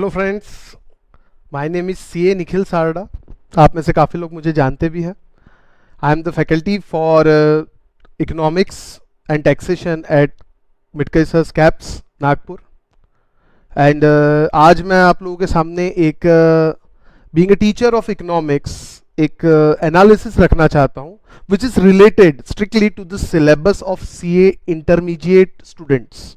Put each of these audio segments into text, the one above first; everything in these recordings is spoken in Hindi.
Hello friends, my name is C A Nikhil Sarda. आप में से काफ़ी लोग मुझे जानते भी हैं। I am the faculty for economics and taxation at Midcasers caps Nagpur. And आज मैं आप लोगों के सामने एक being a teacher of economics एक एनालिसिस रखना चाहता हूँ which is related strictly to the syllabus of C A intermediate students.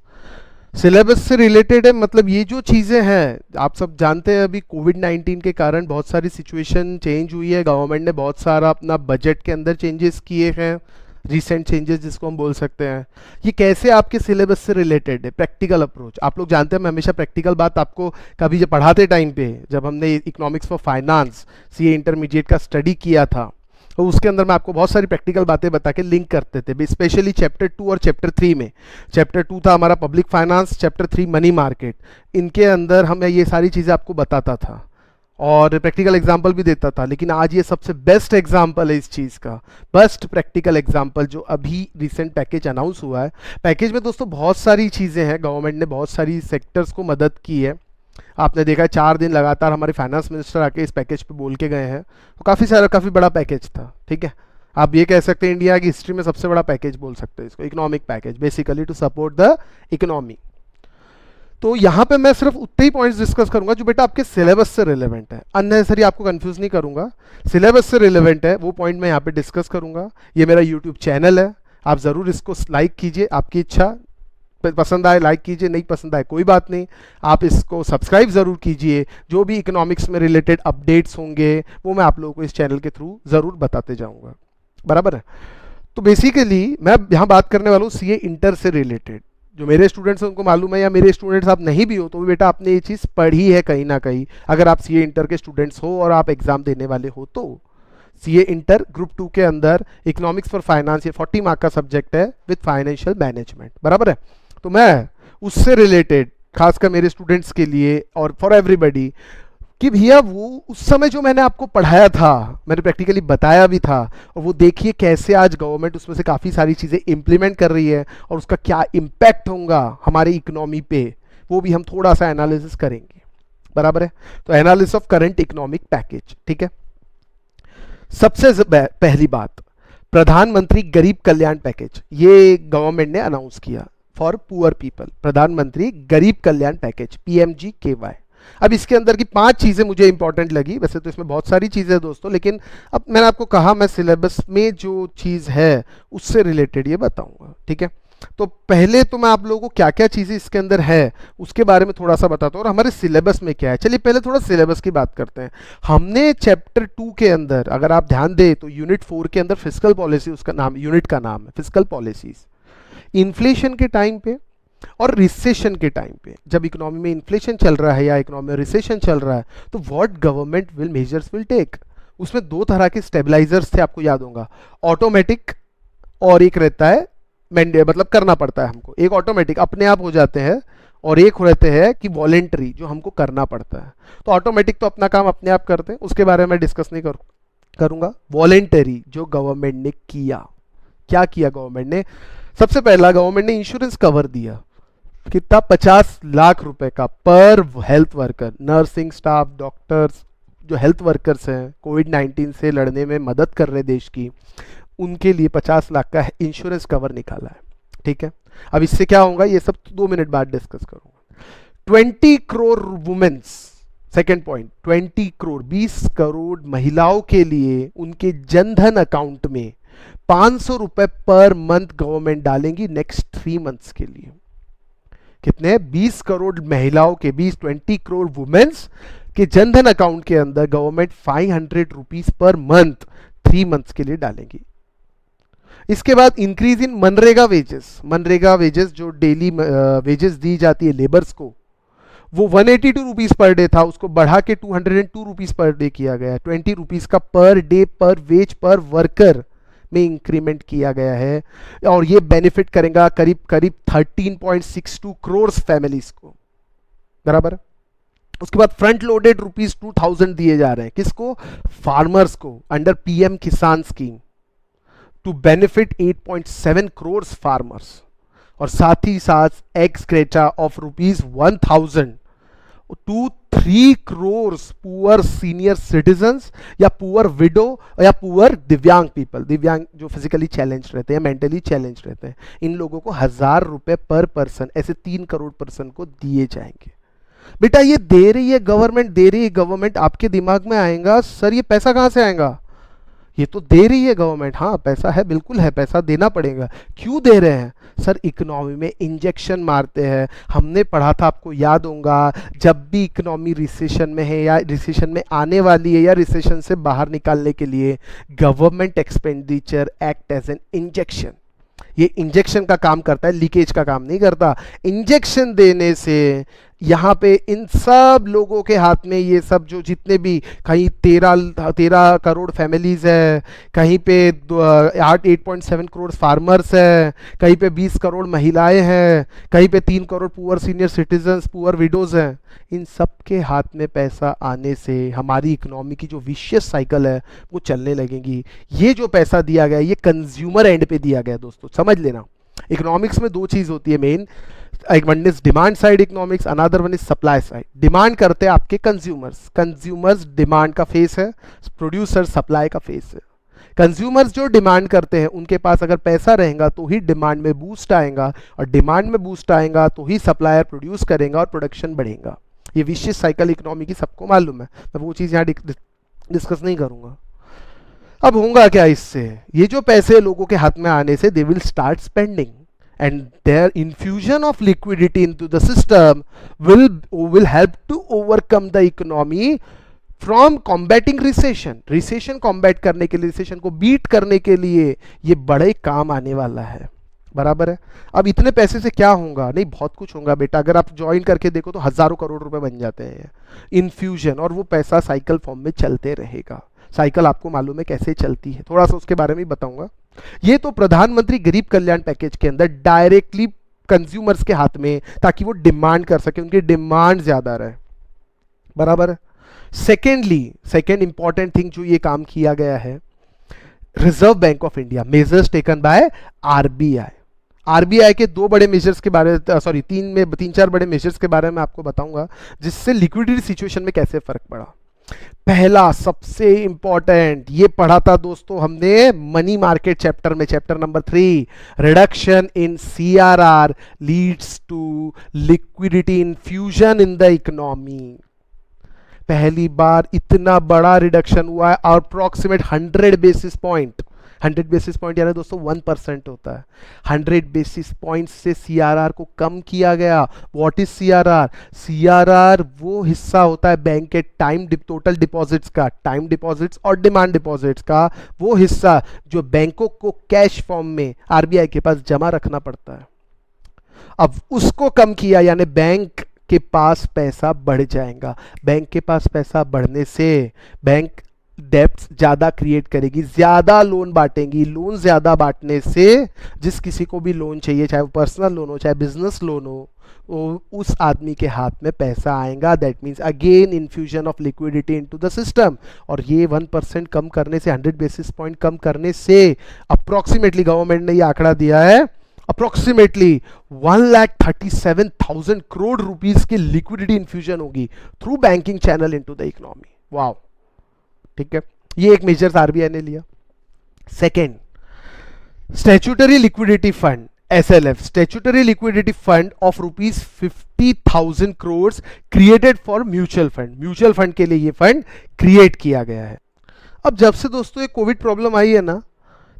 Syllabus से रिलेटेड है, मतलब ये जो चीज़ें हैं आप सब जानते हैं। अभी कोविड-19 के कारण बहुत सारी सिचुएशन चेंज हुई है। गवर्नमेंट ने बहुत सारा अपना बजट के अंदर चेंजेस किए हैं, रिसेंट चेंजेस जिसको हम बोल सकते हैं। ये कैसे आपके सिलेबस से रिलेटेड है? Practical approach. आप लोग जानते हैं मैं हमेशा प्रैक्टिकल बात आपको कभी जब पढ़ाते टाइम पे, जब हमने economics for finance C A intermediate का स्टडी किया था, तो उसके अंदर मैं आपको बहुत सारी प्रैक्टिकल बातें बता के लिंक करते थे, स्पेशली चैप्टर 2 और चैप्टर 3 में। चैप्टर 2 था हमारा public finance, chapter 3 money market. इनके अंदर हम ये सारी चीज़ें आपको बताता था और प्रैक्टिकल एग्जाम्पल भी देता था। लेकिन आज ये सबसे बेस्ट एग्जाम्पल है इस चीज़ का, बेस्ट प्रैक्टिकल एग्जाम्पल जो अभी रिसेंट पैकेज अनाउंस हुआ है। पैकेज में दोस्तों बहुत सारी चीज़ें हैं, गवर्नमेंट ने बहुत सारी सेक्टर्स को मदद की है। आपने देखा 4 दिन लगातार हमारे फाइनेंस मिनिस्टर आके इस पैकेज पे बोल के गए हैं, तो काफ़ी बड़ा पैकेज था। ठीक है, आप ये कह सकते हैं इंडिया की हिस्ट्री में सबसे बड़ा पैकेज बोल सकते हैं इसको, economic package, basically to support the economy. तो यहाँ पे मैं सिर्फ उतने ही पॉइंट्स डिस्कस करूंगा जो बेटा आपके सिलेबस से रिलेवेंट है। अननेसेसरी आपको कंफ्यूज नहीं करूंगा, सिलेबस से रिलेवेंट है वो पॉइंट मैं यहाँ पे डिस्कस करूंगा। ये मेरा यूट्यूब चैनल है, आप ज़रूर इसको लाइक कीजिए, आपकी इच्छा, पसंद आए लाइक कीजिए, नहीं पसंद आए कोई बात नहीं, आप इसको सब्सक्राइब ज़रूर कीजिए। जो भी इकोनॉमिक्स में रिलेटेड अपडेट्स होंगे वो मैं आप लोगों को इस चैनल के थ्रू ज़रूर बताते जाऊंगा, बराबर है। तो बेसिकली मैं यहाँ बात करने वाला हूँ सी ए इंटर से रिलेटेड। जो मेरे स्टूडेंट्स हैं उनको मालूम है, या मेरे स्टूडेंट्स आप नहीं भी हो तो भी बेटा आपने ये चीज़ पढ़ी है कहीं ना कहीं। अगर आप सी ए इंटर के स्टूडेंट्स हो और आप एग्ज़ाम देने वाले हो तो सी ए इंटर ग्रुप 2 के अंदर इकोनॉमिक्स फॉर फाइनेंस, ये 40 मार्क का सब्जेक्ट है विद फाइनेंशियल मैनेजमेंट, बराबर है। तो मैं उससे रिलेटेड खासकर मेरे स्टूडेंट्स के लिए और फॉर एवरीबॉडी कि भैया वो उस समय जो मैंने आपको पढ़ाया था, मैंने प्रैक्टिकली बताया भी था, और वो देखिए कैसे आज गवर्नमेंट उसमें से काफ़ी सारी चीज़ें इंप्लीमेंट कर रही है और उसका क्या इम्पैक्ट होगा हमारे इकोनॉमी पे, वो भी हम थोड़ा सा एनालिसिस करेंगे, बराबर है। तो analysis of current economic package, ठीक है। सबसे पहली बात, प्रधानमंत्री गरीब कल्याण पैकेज, ये गवर्नमेंट ने अनाउंस किया फॉर पुअर पीपल। प्रधानमंत्री गरीब कल्याण पैकेज, PMGKY। अब इसके अंदर की 5 चीज़ें मुझे इंपॉर्टेंट लगी। वैसे तो इसमें बहुत सारी चीज़ें हैं दोस्तों, लेकिन अब मैंने आपको कहा मैं सिलेबस में जो चीज़ है उससे रिलेटेड ये बताऊंगा, ठीक है। तो पहले तो मैं आप लोगों को क्या क्या चीज़ें इसके अंदर है उसके बारे में थोड़ा सा बताता हूँ और हमारे सिलेबस में क्या है। चलिए पहले थोड़ा सिलेबस की बात करते हैं। हमने चैप्टर 2 के अंदर अगर आप ध्यान दें तो यूनिट 4 के अंदर फिस्कल पॉलिसी, उसका नाम, यूनिट का नाम है फिस्कल पॉलिसीज। इन्फ्लेशन के टाइम पे और रिसेशन के टाइम पे, जब इकोनॉमी में इन्फ्लेशन चल रहा है या इकोनॉमी में रिसेशन चल रहा है, तो what government will measures will take. उसमें 2 तरह के स्टेबलाइजर्स थे, आपको याद होगा, ऑटोमेटिक और एक रहता है मतलब करना पड़ता है हमको। एक ऑटोमेटिक अपने आप हो जाते हैं और एक रहते हैं कि वॉलेंट्री जो हमको करना पड़ता है। तो ऑटोमेटिक तो अपना काम अपने आप करते हैं, उसके बारे में डिस्कस नहीं करूंगा। वॉलेंटरी जो गवर्नमेंट ने किया, क्या किया गवर्नमेंट ने? सबसे पहला गवर्नमेंट ने इंश्योरेंस कवर दिया, कितना? 50 लाख रुपए का पर health worker, nursing staff, doctors, जो हेल्थ वर्कर्स हैं कोविड-19 से लड़ने में मदद कर रहे देश की, उनके लिए 50 लाख का इंश्योरेंस कवर निकाला है, ठीक है। अब इससे क्या होगा ये सब 2 मिनट बाद डिस्कस करूंगा। 20 crore womens, second point, 20 crore 20 crore महिलाओं के लिए उनके जनधन अकाउंट में 500 रुपए पर मंथ गवर्नमेंट डालेंगी नेक्स्ट 3 मंथ्स के लिए। कितने? 20 करोड़ महिलाओं के 20 करोड़ वुमेन्स के जनधन अकाउंट के अंदर government 500 rupees per month 3 months के लिए डालेंगी। इसके बाद increase in MNREGA wages, MNREGA wages जो डेली वेजेस दी जाती है लेबर्स को, वो 182 रुपीज पर डे था, उसको बढ़ा के 202 रुपीज पर डे किया गया है। 20 रुपीज का पर डे पर वेज पर वर्कर में इंक्रीमेंट किया गया है और ये बेनिफिट करेगा करीब करीब 13.62 करोड़ फैमिलीज को, बराबर। उसके बाद फ्रंट लोडेड रुपीज 2000 दिए जा रहे हैं, किसको? फार्मर्स को, under PM Kisan scheme to benefit 8.7 crore farmers. और साथ ही साथ ex gratia of rupees 1000 2-3 crore poor senior citizens या पुअर विडो या पुअर दिव्यांग पीपल, दिव्यांग जो फिजिकली चैलेंज रहते हैं, मेंटली चैलेंज रहते हैं, इन लोगों को 1,000 रुपए पर पर्सन, ऐसे 3 करोड़ पर्सन को दिए जाएंगे। बेटा ये दे रही है गवर्नमेंट, दे रही है गवर्नमेंट, आपके दिमाग में आएगा सर ये पैसा कहां से आएगा, ये तो दे रही है गवर्नमेंट, हाँ पैसा है, बिल्कुल है, पैसा देना पड़ेगा। क्यों दे रहे हैं सर? इकोनॉमी में इंजेक्शन मारते हैं। हमने पढ़ा था, आपको याद होगा, जब भी इकोनॉमी रिसेशन में है या रिसेशन में आने वाली है या रिसेशन से बाहर निकालने के लिए government expenditure act as an injection. ये इंजेक्शन का काम करता है, लीकेज का काम नहीं करता। इंजेक्शन देने से यहाँ पे इन सब लोगों के हाथ में, ये सब जो जितने भी, कहीं 13 करोड़ फैमिलीज है, कहीं पे 8.7 करोड़ फार्मर्स है, कहीं पे 20 करोड़ महिलाएं हैं, कहीं पे 3 crore poor senior citizens, poor widows हैं, इन सब के हाथ में पैसा आने से हमारी इकोनॉमी की जो विशियस साइकिल है वो चलने लगेगी। ये जो पैसा दिया गया ये कंज्यूमर एंड पे दिया गया दोस्तों, समझ लेना। इकोनॉमिक्स में 2 चीज होती है मेन, एक one is demand side economics, another one is supply side. Demand करते हैं आपके कंज्यूमर्स, कंज्यूमर्स डिमांड का फेस है, प्रोड्यूसर सप्लाई का फेस है। कंज्यूमर्स जो डिमांड करते हैं उनके पास अगर पैसा रहेगा तो ही डिमांड में बूस्ट आएगा, और डिमांड में बूस्ट आएगा तो ही सप्लायर प्रोड्यूस करेगा और प्रोडक्शन बढ़ेगा। ये विशेष साइकिल इकोनॉमी की सबको मालूम है, मैं वो चीज़ यहाँ डिस्कस नहीं करूंगा। अब होगा क्या इससे? ये जो पैसे लोगों के हाथ में आने से they will start spending, and their infusion of liquidity into the system will help to overcome the economy from combating recession। recession combat करने के लिए, recession को beat करने के लिए ये बड़े काम आने वाला है, बराबर है। अब इतने पैसे से क्या होगा? नहीं, बहुत कुछ होगा बेटा। अगर आप ज्वाइन करके देखो तो हजारों करोड़ रुपए बन जाते हैं इन्फ्यूजन, और वो पैसा साइकिल फॉर्म में चलते रहेगा। साइकिल आपको मालूम है कैसे चलती है, थोड़ा सा उसके बारे में बताऊंगा। ये तो प्रधानमंत्री गरीब कल्याण पैकेज के अंदर डायरेक्टली कंज्यूमर्स के हाथ में, ताकि वो डिमांड कर सके, उनकी डिमांड ज्यादा रहे, बराबर। सेकेंड इंपॉर्टेंट थिंग जो ये काम किया गया है, reserve Bank of India, measures taken by RBI. RBI के 2 बड़े मेजर्स के बारे, सॉरी 3-4 बड़े मेजर्स के बारे में आपको बताऊंगा, जिससे लिक्विडिटी सिचुएशन में कैसे फर्क पड़ा। पहला सबसे इंपॉर्टेंट, ये पढ़ा था दोस्तों हमने मनी मार्केट चैप्टर में, chapter number 3, reduction in CRR leads to liquidity infusion in the economy. पहली बार इतना बड़ा रिडक्शन हुआ है, approximate 100 basis point. 100 basis point यानी दोस्तों 1% होता है। 100 बेसिस पॉइंट से सीआरआर को कम किया गया। What is CRR? सीआरआर वो हिस्सा होता है बैंक के टोटल डिपॉजिट्स का, टाइम डिपॉजिट्स और डिमांड डिपॉजिट्स का वो हिस्सा जो बैंकों को कैश फॉर्म में आरबीआई के पास जमा रखना पड़ता है। अब उसको कम किया, यानी बैंक के पास पैसा बढ़ जाएगा। बैंक के पास पैसा बढ़ने से बैंक डेप्ट ज्यादा क्रिएट करेगी, ज्यादा लोन बांटेगी। लोन ज्यादा बांटने से जिस किसी को भी लोन चाहिए, चाहे वो पर्सनल लोन हो चाहे बिजनेस लोन हो, उस आदमी के हाथ में पैसा आएगा। That means again infusion of liquidity into the system. और ये 1% कम करने से, 100 बेसिस पॉइंट कम करने से अप्रोक्सीमेटली, गवर्नमेंट ने ये आंकड़ा दिया है, अप्रोक्सीमेटली 1,37,000 करोड़ रुपीस की लिक्विडिटी इन्फ्यूजन होगी through banking channel into the economy. Wow, ठीक है, ये एक मेजर्स आरबीआई ने लिया। Second, statutory liquidity fund, SLF, statutory liquidity fund of rupees 50,000 crore created for mutual fund. Mutual fund के लिए ये फंड क्रिएट किया गया है। अब जब से दोस्तों ये कोविड प्रॉब्लम आई है ना,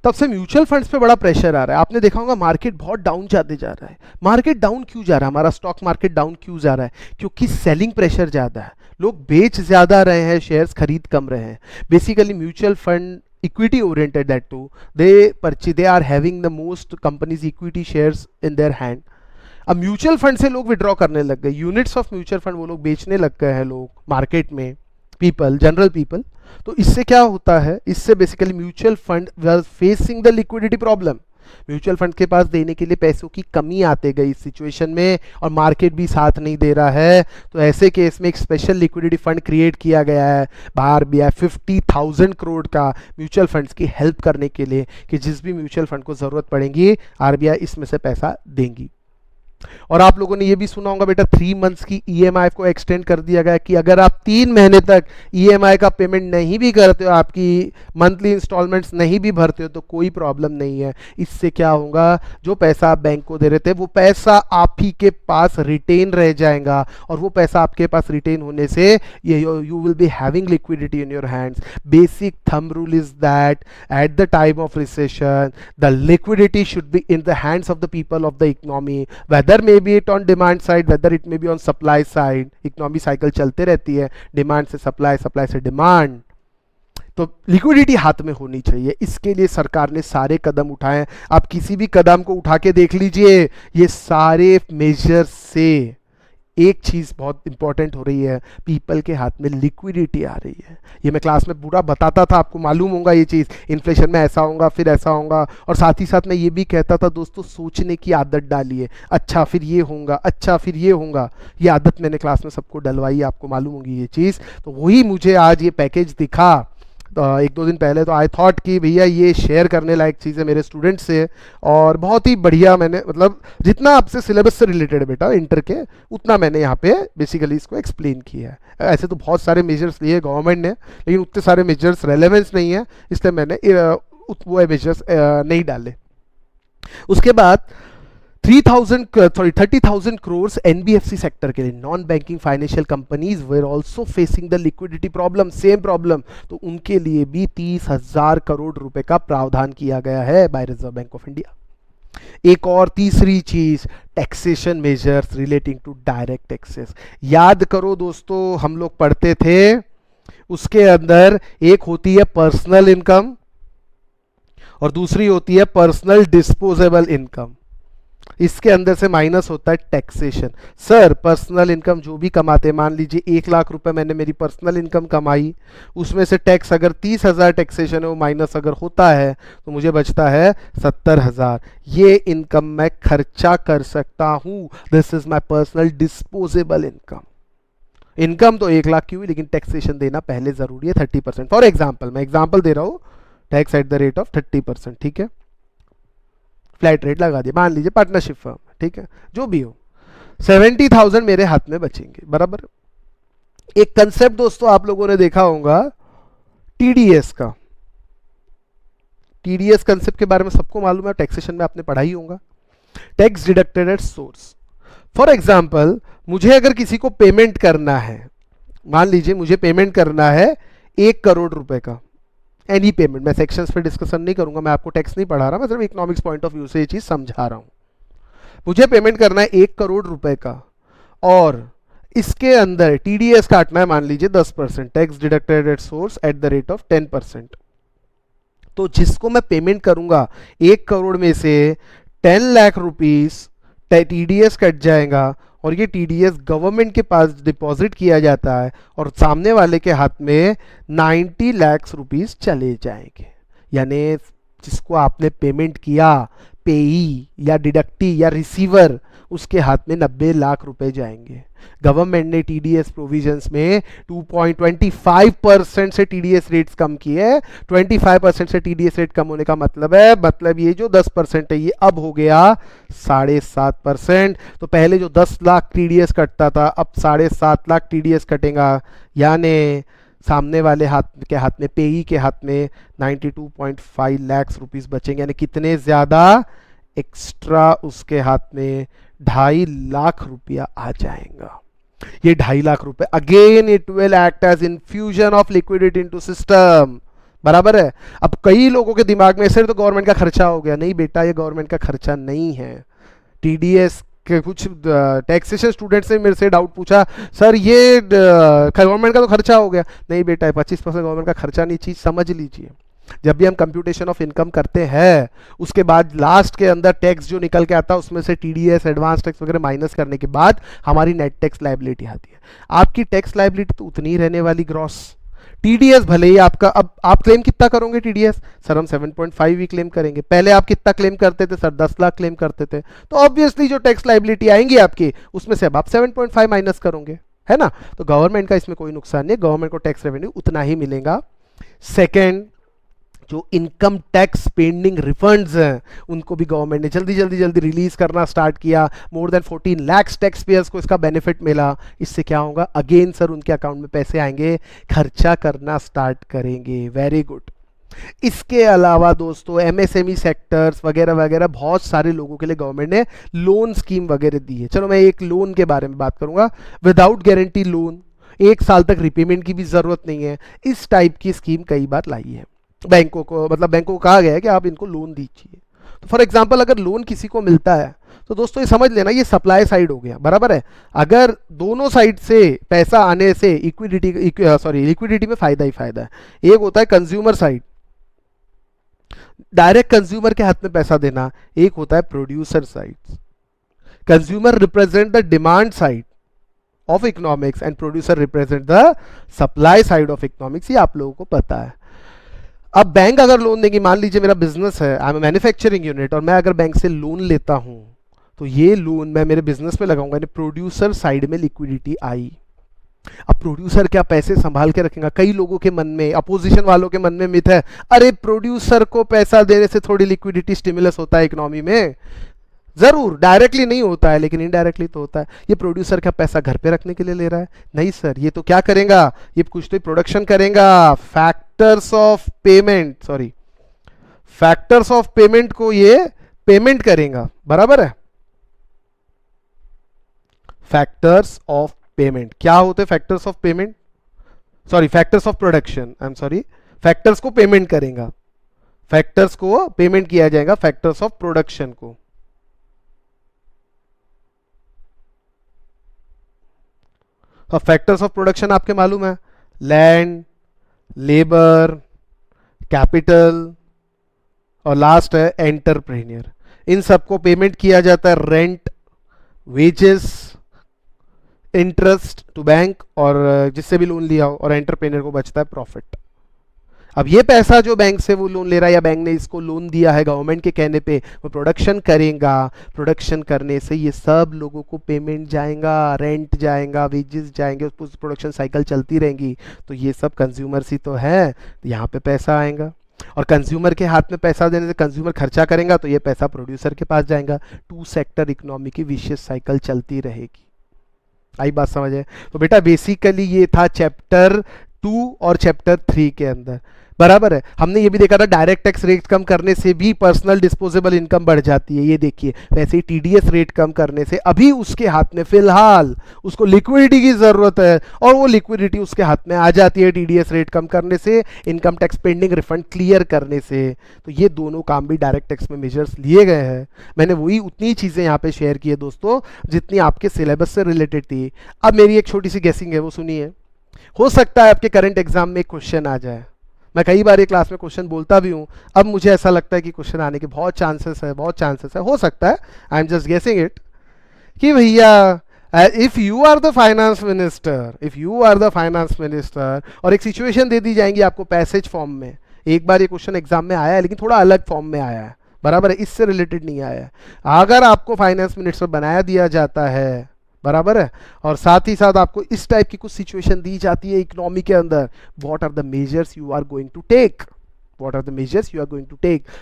तब से म्यूचुअल फंड्स पे बड़ा प्रेशर आ रहा है। आपने देखा होगा मार्केट बहुत डाउन जाते जा रहा है। मार्केट डाउन क्यों जा रहा है? हमारा स्टॉक मार्केट डाउन क्यों जा रहा है? क्योंकि सेलिंग प्रेशर ज्यादा है, लोग बेच ज्यादा रहे हैं, शेयर्स खरीद कम रहे हैं। Basically mutual fund equity oriented, that to they are having the most companies equity shares in their hand. अब म्यूचुअल फंड से लोग विड्रॉ करने लग गए, यूनिट्स ऑफ म्यूचुअल फंड वो लोग बेचने लग गए हैं लोग मार्केट में, पीपल, जनरल पीपल। तो इससे क्या होता है? इससे basically mutual fund were facing the liquidity problem. Mutual fund के पास देने के लिए पैसों की कमी आते गई इस सिचुएशन में, और मार्केट भी साथ नहीं दे रहा है। तो ऐसे केस में एक स्पेशल लिक्विडिटी फंड क्रिएट किया गया है आरबीआई 50,000 करोड़ का म्यूचुअल फंड्स की हेल्प करने के लिए, कि जिस भी म्यूचुअल फंड को जरूरत पड़ेगी आरबीआई इसमें से पैसा देंगी। और आप लोगों ने ये भी सुना होगा बेटा 3 मंथ्स की ईएमआई को एक्सटेंड कर दिया गया कि अगर आप 3 महीने तक ईएमआई का पेमेंट नहीं भी करते हो, आपकी मंथली इंस्टॉलमेंट्स नहीं भी भरते हो, तो कोई प्रॉब्लम नहीं है। इससे क्या होगा, जो पैसा आप बैंक को दे रहे थे वो पैसा आप ही के पास रिटेन रह जाएगा, और वो पैसा आपके पास रिटेन होने से ये you will be having liquidity in your hands. Basic thumb rule is that at the time of recession the liquidity should be in the hands of the people of the economy, whether may be it on demand side, whether it may be on supply side। Economy cycle चलते रहती है, डिमांड से सप्लाई, सप्लाई से डिमांड, तो लिक्विडिटी हाथ में होनी चाहिए। इसके लिए सरकार ने सारे कदम उठाए। आप किसी भी कदम को उठा के देख लीजिए, ये सारे मेजर से एक चीज बहुत इंपॉर्टेंट हो रही है, पीपल के हाथ में लिक्विडिटी आ रही है। ये मैं क्लास में पूरा बताता था, आपको मालूम होगा ये चीज, इन्फ्लेशन में ऐसा होगा फिर ऐसा होगा, और साथ ही साथ मैं ये भी कहता था दोस्तों सोचने की आदत डालिए, अच्छा फिर ये होगा, अच्छा फिर ये होगा। ये आदत मैंने क्लास में सबको डलवाई, आपको मालूम होगी ये चीज। तो वही मुझे आज ये पैकेज दिखा एक दो दिन पहले, तो आई थॉट कि भैया ये शेयर करने लायक चीज़ है मेरे स्टूडेंट से, और बहुत ही बढ़िया मैंने, मतलब जितना आपसे सिलेबस से रिलेटेड है बेटा इंटर के, उतना मैंने यहाँ पे बेसिकली इसको एक्सप्लेन किया है। ऐसे तो बहुत सारे मेजर्स लिए गवर्नमेंट ने, लेकिन उतने सारे मेजर्स रेलेवेंस नहीं है, इसलिए मैंने वो मेजर्स नहीं डाले। उसके बाद 30,000 crores एनबीएफसी सेक्टर के लिए, non banking financial companies were also facing the liquidity problem, same problem, तो उनके लिए भी 30,000 करोड़ रुपए का प्रावधान किया गया है by Reserve Bank of India. एक और तीसरी चीज, taxation measures relating to direct taxes. याद करो दोस्तों, हम लोग पढ़ते थे, उसके अंदर एक होती है पर्सनल इनकम और दूसरी होती है पर्सनल डिस्पोजेबल इनकम। इसके अंदर से माइनस होता है टैक्सेशन। सर पर्सनल इनकम जो भी कमाते, मान लीजिए 1 लाख रुपए मैंने मेरी पर्सनल इनकम कमाई, उसमें से टैक्स अगर 30,000 टैक्सेशन है, वो माइनस अगर होता है तो मुझे बचता है 70,000। ये इनकम मैं खर्चा कर सकता हूं, this is my personal disposable income. Income तो 1 लाख की हुई, लेकिन टैक्सेशन देना पहले जरूरी है 30%। फॉर एग्जाम्पल, मैं एग्जाम्पल दे रहा हूं, tax at the rate of 30%, ठीक है, फ्लैट रेट लगा दिया, मान लीजिए पार्टनरशिप फर्म, ठीक है, जो भी हो, 70,000 मेरे हाथ में बचेंगे, बराबर। एक कंसेप्ट दोस्तों आप लोगों ने देखा होगा टीडीएस का। टीडीएस कंसेप्ट के बारे में सबको मालूम है, टैक्सेशन में आपने पढ़ा ही होगा, tax deducted at source. For example, मुझे अगर किसी को पेमेंट करना है, मान लीजिए मुझे पेमेंट करना है 1 करोड़ रुपए का, एनी पेमेंट, मैं सेक्शंस पे डिस्कशन नहीं करूंगा, मैं आपको टैक्स नहीं पढ़ा रहा, मैं सिर्फ इकोनॉमिक्स पॉइंट ऑफ व्यू से ये चीज समझा रहा हूं। मुझे पेमेंट करना है 1 करोड़ रुपए का, और इसके अंदर टीडीएस काटना है मान लीजिए 10%, tax deducted at source at the rate of 10%। तो जिसको मैं पेमेंट करूंगा 1 करोड़ में से 10 लाख रुपीस टीडीएस कट जाएगा, और ये टीडीएस गवर्नमेंट के पास डिपॉजिट किया जाता है, और सामने वाले के हाथ में 90 लाख रुपीस चले जाएंगे। यानी जिसको आपने पेमेंट किया, पेई या डिडक्टी या रिसीवर, उसके हाथ में 90 लाख रुपए जाएंगे। गवर्नमेंट ने टीडीएस प्रोविजंस में 2.25% से टीडीएस रेट्स कम किए। 25% से टीडीएस रेट कम होने का मतलब है, मतलब ये जो 10% है ये अब हो गया 7.5%। तो पहले जो 10 लाख टीडीएस कटता था, अब 7.5 लाख टीडीएस कटेगा, यानी सामने वाले हाथ में, पेई के हाथ में 92.5 लाख रुपीस बचेंगे। यानी कितने ज्यादा एक्स्ट्रा, उसके हाथ में 2.5 लाख रुपया आ जाएगा। ये 2.5 लाख रुपए, again it will act as infusion of liquidity into system, बराबर है। अब कई लोगों के दिमाग में सिर्फ तो गवर्नमेंट का खर्चा हो गया, नहीं बेटा, ये गवर्नमेंट का खर्चा नहीं है। टीडीएस के कुछ टैक्सेशन स्टूडेंट्स ने मेरे से डाउट पूछा, सर ये गवर्नमेंट का तो खर्चा हो गया। नहीं बेटा, 25% गवर्नमेंट का खर्चा नहीं, चीज समझ लीजिए। जब भी हम कंप्यूटेशन ऑफ इनकम करते हैं, उसके बाद लास्ट के अंदर टैक्स जो निकल के आता है, उसमें से टीडीएस, एडवांस टैक्स वगैरह माइनस करने के बाद हमारी नेट टैक्स लायबिलिटी आती है। आपकी टैक्स लायबिलिटी तो उतनी ही रहने वाली ग्रॉस। टीडीएस भले ही आपका, अब आप क्लेम कितना करोगे टीडीएस? सर हम 7.5 ही क्लेम करेंगे। पहले आप कितना क्लेम करते थे? सर 10 लाख क्लेम करते थे। तो ऑब्वियसली जो टैक्स लायबिलिटी आएंगी आपकी, उसमें से अब आप 7.5 माइनस करोगे, है ना। तो गवर्नमेंट का इसमें कोई नुकसान नहीं, गवर्नमेंट को टैक्स रेवेन्यू उतना ही मिलेगा। सेकेंड, जो इनकम टैक्स पेंडिंग रिफंड्स हैं उनको भी गवर्नमेंट ने जल्दी जल्दी जल्दी रिलीज करना स्टार्ट किया। More than 14 lakh tax payers को इसका बेनिफिट मिला। इससे क्या होगा, अगेन सर उनके अकाउंट में पैसे आएंगे, खर्चा करना स्टार्ट करेंगे। Very good. इसके अलावा दोस्तों एमएसएमई सेक्टर्स वगैरह वगैरह बहुत सारे लोगों के लिए गवर्नमेंट ने लोन स्कीम वगैरह दी है। चलो मैं एक लोन के बारे में बात करूंगा, विदाउट गारंटी लोन, 1 साल तक रिपेमेंट की भी जरूरत नहीं है। इस टाइप की स्कीम कई बार लाई है बैंकों को, मतलब बैंकों को कहा गया है कि आप इनको लोन दीजिए। तो फॉर एग्जांपल अगर लोन किसी को मिलता है तो दोस्तों ये समझ लेना ये सप्लाई साइड हो गया, बराबर है। अगर दोनों साइड से पैसा आने से लिक्विडिटी में फायदा ही फायदा है। एक होता है कंज्यूमर साइड, डायरेक्ट कंज्यूमर के हाथ में पैसा देना, एक होता है producer side. Consumer represent the demand side of economics and producer represent the supply side of economics, ये आप लोगों को पता है। अब बैंक अगर लोन देंगी, मान लीजिए मेरा बिजनेस है, आई एम मैन्युफैक्चरिंग यूनिट, और मैं अगर बैंक से लोन लेता हूं तो ये लोन मैं मेरे बिजनेस पे लगाऊंगा, यानी प्रोड्यूसर साइड में लिक्विडिटी आई। अब प्रोड्यूसर क्या पैसे संभाल के रखेगा? कई लोगों के मन में, अपोजिशन वालों के मन में मिथ है, अरे प्रोड्यूसर को पैसा देने से थोड़ी लिक्विडिटी स्टिमुलस होता है इकोनॉमी में। जरूर डायरेक्टली नहीं होता है लेकिन इनडायरेक्टली तो होता है। ये प्रोड्यूसर क्या पैसा घर पे रखने के लिए ले रहा है? नहीं सर, ये तो क्या करेगा, ये कुछ तो प्रोडक्शन करेगा। फैक्टर्स ऑफ पेमेंट को ये पेमेंट करेगा, बराबर है। फैक्टर्स ऑफ पेमेंट क्या होते? Factors of payment, factors of production, I am sorry, factors को पेमेंट करेगा, फैक्टर्स को पेमेंट किया जाएगा फैक्टर्स ऑफ प्रोडक्शन को। तो फैक्टर्स ऑफ प्रोडक्शन आपके मालूम है, लैंड, लेबर, कैपिटल और लास्ट है एंटरप्रेन्योर। इन सबको पेमेंट किया जाता है rent, wages, interest to bank और जिससे भी लोन लिया हो, और एंटरप्रेन्योर को बचता है प्रॉफिट। अब ये पैसा जो बैंक से वो लोन ले रहा है या बैंक ने इसको लोन दिया है गवर्नमेंट के कहने पे, वो प्रोडक्शन करेगा। प्रोडक्शन करने से ये सब लोगों को पेमेंट जाएगा, रेंट जाएगा, वेजेस जाएंगे, उस प्रोडक्शन साइकिल चलती रहेंगी। तो ये सब कंज्यूमर ही तो है, तो यहाँ पे पैसा आएगा। और कंज्यूमर के हाथ में पैसा देने से कंज्यूमर खर्चा करेगा तो ये पैसा प्रोड्यूसर के पास जाएगा। 2 सेक्टर इकोनॉमी की विशेष साइकिल चलती रहेगी। आई बात समझ है? तो बेटा बेसिकली ये था चैप्टर 2 और चैप्टर 3 के अंदर, बराबर है। हमने ये भी देखा था डायरेक्ट टैक्स रेट कम करने से भी पर्सनल डिस्पोजेबल इनकम बढ़ जाती है, ये देखिए। वैसे ही टीडीएस रेट कम करने से अभी उसके हाथ में फिलहाल उसको लिक्विडिटी की जरूरत है और वो लिक्विडिटी उसके हाथ में आ जाती है टीडीएस रेट कम करने से, income tax pending refund clear करने से। तो ये दोनों काम भी डायरेक्ट टैक्स में मेजर्स लिए गए हैं। मैंने वही उतनी चीजें यहाँ पे शेयर की है दोस्तों जितनी आपके सिलेबस से रिलेटेड थी। अब मेरी एक छोटी सी गेसिंग है, वो सुनिए। हो सकता है आपके करंट एग्जाम में एक क्वेश्चन आ जाए। मैं कई बार ये क्लास में क्वेश्चन बोलता भी हूँ, अब मुझे ऐसा लगता है कि क्वेश्चन आने के बहुत चांसेस है, हो सकता है, I am just guessing it, कि भैया if you are the finance minister और एक सिचुएशन दे दी जाएंगी आपको पैसेज फॉर्म में। एक बार ये क्वेश्चन एग्जाम में आया है लेकिन थोड़ा अलग फॉर्म में आया है, बराबर है, इससे रिलेटेड नहीं आया है। अगर आपको फाइनेंस मिनिस्टर बनाया दिया जाता है, बराबर है, और साथ ही साथ आपको इस टाइप की कुछ सिचुएशन दी जाती है इकोनॉमी के अंदर, what are the measures you are going to take,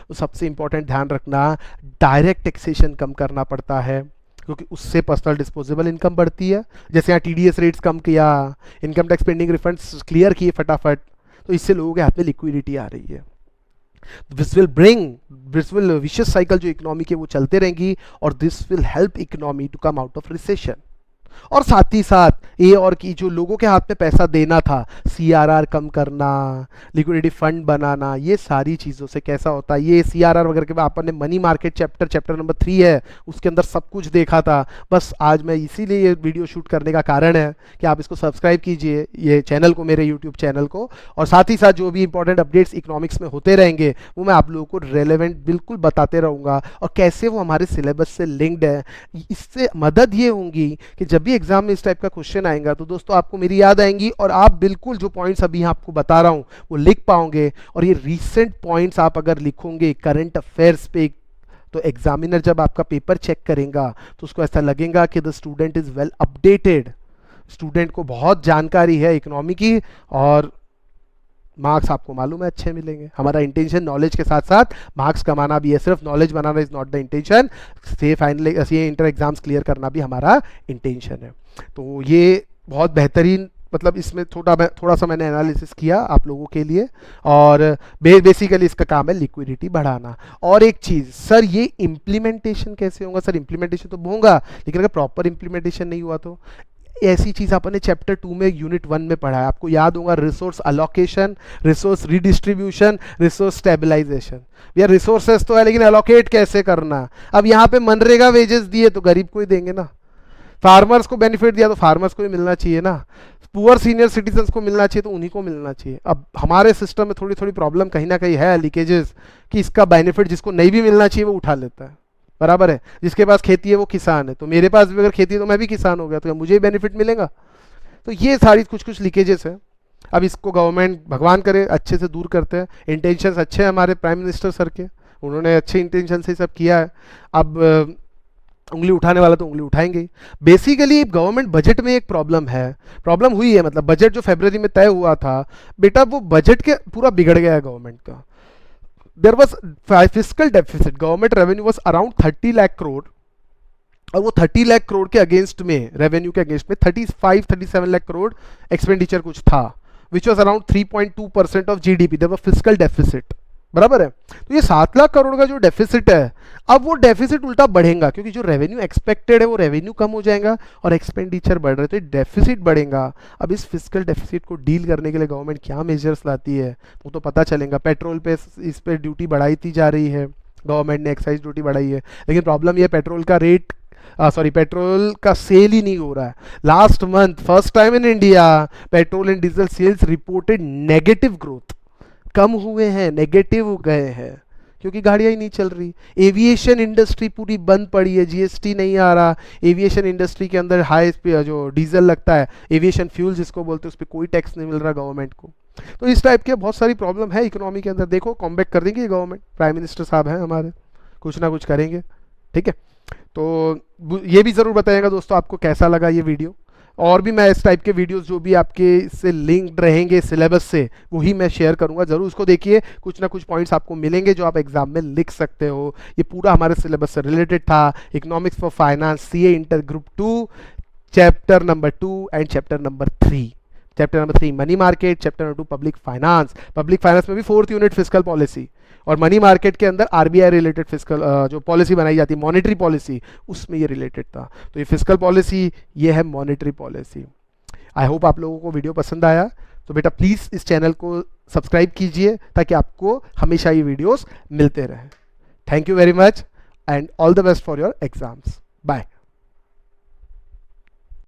तो सबसे इंपॉर्टेंट ध्यान रखना, डायरेक्ट टैक्सेशन कम करना पड़ता है क्योंकि उससे पर्सनल डिस्पोजेबल इनकम बढ़ती है। जैसे यहाँ टीडीएस रेट्स कम किया, income tax pending refunds clear किए फटाफट, तो इससे लोगों के हाथ में लिक्विडिटी आ रही है। दिस विल विशियस साइकिल जो इकोनॉमी के वो चलते रहेंगी और this will help economy to come out of recession. और साथ ही साथ ए और की जो लोगों के हाथ में पैसा देना था, सीआरआर कम करना, लिक्विडिटी फंड बनाना, ये सारी चीज़ों से कैसा होता है, ये सीआरआर वगैरह के बाद अपन ने मनी मार्केट चैप्टर नंबर 3 है उसके अंदर सब कुछ देखा था। बस आज मैं इसीलिए ये वीडियो शूट करने का कारण है कि आप इसको सब्सक्राइब कीजिए, ये चैनल को, मेरे यूट्यूब चैनल को, और साथ ही साथ जो भी इंपॉर्टेंट अपडेट्स इकोनॉमिक्स में होते रहेंगे वो मैं आप लोगों को रेलेवेंट बिल्कुल बताते रहूँगा और कैसे वो हमारे सिलेबस से लिंक्ड है। इससे मदद ये होंगी कि जब भी एग्जाम में इस टाइप का क्वेश्चन आएगा तो दोस्तों आपको मेरी याद आएंगी और आप बिल्कुल जो पॉइंट्स अभी आपको बता रहा हूं वो लिख पाओगे। और ये रीसेंट पॉइंट्स आप अगर लिखोगे करंट अफेयर्स पे, तो एग्जामिनर जब आपका पेपर चेक करेगा तो उसको ऐसा लगेगा कि the student is well updated, student को बहुत जानकारी है इकोनॉमी की। और मार्क्स आपको मालूम है अच्छे मिलेंगे। हमारा इंटेंशन नॉलेज के साथ साथ मार्क्स कमाना भी है, सिर्फ knowledge banana is not the intention. से final C inter exams clear करना भी हमारा इंटेंशन है। तो ये बहुत बेहतरीन, मतलब इसमें थोड़ा सा मैंने एनालिसिस किया आप लोगों के लिए, और बेसिकली इसका काम है लिक्विडिटी बढ़ाना। और एक चीज़ सर, ये इम्प्लीमेंटेशन कैसे होगा? सर इम्प्लीमेंटेशन तो होगा, लेकिन अगर प्रॉपर इम्प्लीमेंटेशन नहीं हुआ तो ऐसी चीज़ आपने चैप्टर 2 में यूनिट 1 में पढ़ा है, आपको याद होगा, resource allocation, resource redistribution, resource stabilization. भैया रिसोर्सेस तो है, लेकिन अलोकेट कैसे करना? अब यहाँ पे मनरेगा वेजेस दिए तो गरीब को ही देंगे ना, फार्मर्स को बेनिफिट दिया तो फार्मर्स को ही मिलना चाहिए ना, पुअर सीनियर सिटीजन्स को मिलना चाहिए तो उन्हीं को मिलना चाहिए। अब हमारे सिस्टम में थोड़ी थोड़ी प्रॉब्लम कहीं ना कहीं है, लीकेजेस, कि इसका बेनिफिट जिसको नहीं भी मिलना चाहिए वो उठा लेता है। बराबर है, जिसके पास खेती है वो किसान है, तो मेरे पास भी अगर खेती है तो मैं भी किसान हो गया, तो मुझे ही बेनिफिट मिलेगा। तो ये सारी कुछ कुछ लीकेजेस है। अब इसको गवर्नमेंट भगवान करे अच्छे से दूर करते हैं। इंटेंशंस अच्छे हैं हमारे प्राइम मिनिस्टर सर के, उन्होंने अच्छे इंटेंशन से सब किया है। अब उंगली उठाने वाला तो उंगली उठाएंगे। बेसिकली गवर्नमेंट बजट में एक प्रॉब्लम हुई है, मतलब बजट जो फरवरी में तय हुआ था बेटा, वो बजट के पूरा बिगड़ गया है गवर्नमेंट का। There was fiscal deficit, government revenue was around 30 lakh crore, और वो 30 लाख करोड़ के अगेंस्ट में, रेवेन्यू के अगेंस्ट में 35-37 लाख करोड़ एक्सपेंडिचर कुछ था, which was around 3.2% of GDP. There was fiscal deficit, बराबर है। तो ये 7 लाख करोड़ का जो डेफिसिट है, अब वो डेफिसिट उल्टा बढ़ेगा, क्योंकि जो रेवेन्यू एक्सपेक्टेड है वो रेवेन्यू कम हो जाएगा और एक्सपेंडिचर बढ़ रहे, तो डेफिसिट बढ़ेगा। अब इस फिस्कल डेफिसिट को डील करने के लिए गवर्नमेंट क्या मेजर्स लाती है वो तो पता चलेगा। पेट्रोल पे इस पे ड्यूटी बढ़ाई जा रही है, गवर्नमेंट ने एक्साइज ड्यूटी बढ़ाई है, लेकिन प्रॉब्लम ये पेट्रोल का रेट पेट्रोल का सेल ही नहीं हो रहा है। Last month first time in India petrol and diesel sales reported negative growth, कम हुए हैं, नेगेटिव हो गए हैं, क्योंकि गाड़ियां ही नहीं चल रही। एविएशन इंडस्ट्री पूरी बंद पड़ी है, जीएसटी नहीं आ रहा, एविएशन इंडस्ट्री के अंदर हाई जो डीजल लगता है, एविएशन फ्यूल जिसको बोलते हैं, उस पर कोई टैक्स नहीं मिल रहा गवर्नमेंट को। तो इस टाइप के बहुत सारी प्रॉब्लम है इकोनॉमी के अंदर। देखो कॉम्बैक कर देंगे गवर्नमेंट, प्राइम मिनिस्टर साहब हैं हमारे, कुछ ना कुछ करेंगे, ठीक है। तो ये भी ज़रूर बताइएगा दोस्तों आपको कैसा लगा ये वीडियो, और भी मैं इस टाइप के वीडियोस जो भी आपके इससे लिंक्ड रहेंगे सिलेबस से, वही मैं शेयर करूंगा। जरूर उसको देखिए, कुछ ना कुछ पॉइंट्स आपको मिलेंगे जो आप एग्जाम में लिख सकते हो। ये पूरा हमारे सिलेबस से रिलेटेड था। Economics for finance, CA inter group 2, chapter number 2 and chapter number 3। Chapter number 3 money market, chapter number 2 public finance. Public finance में भी 4th यूनिट फिस्कल पॉलिसी, और मनी मार्केट के अंदर आरबीआई रिलेटेड फिस्कल जो पॉलिसी बनाई जाती है, मॉनेटरी पॉलिसी, उसमें ये रिलेटेड था। तो ये फिस्कल पॉलिसी, ये है मॉनेटरी पॉलिसी। आई होप आप लोगों को वीडियो पसंद आया। तो बेटा प्लीज़ इस चैनल को सब्सक्राइब कीजिए ताकि आपको हमेशा ये वीडियोस मिलते रहें। Thank you very much and all the best for your exams. Bye.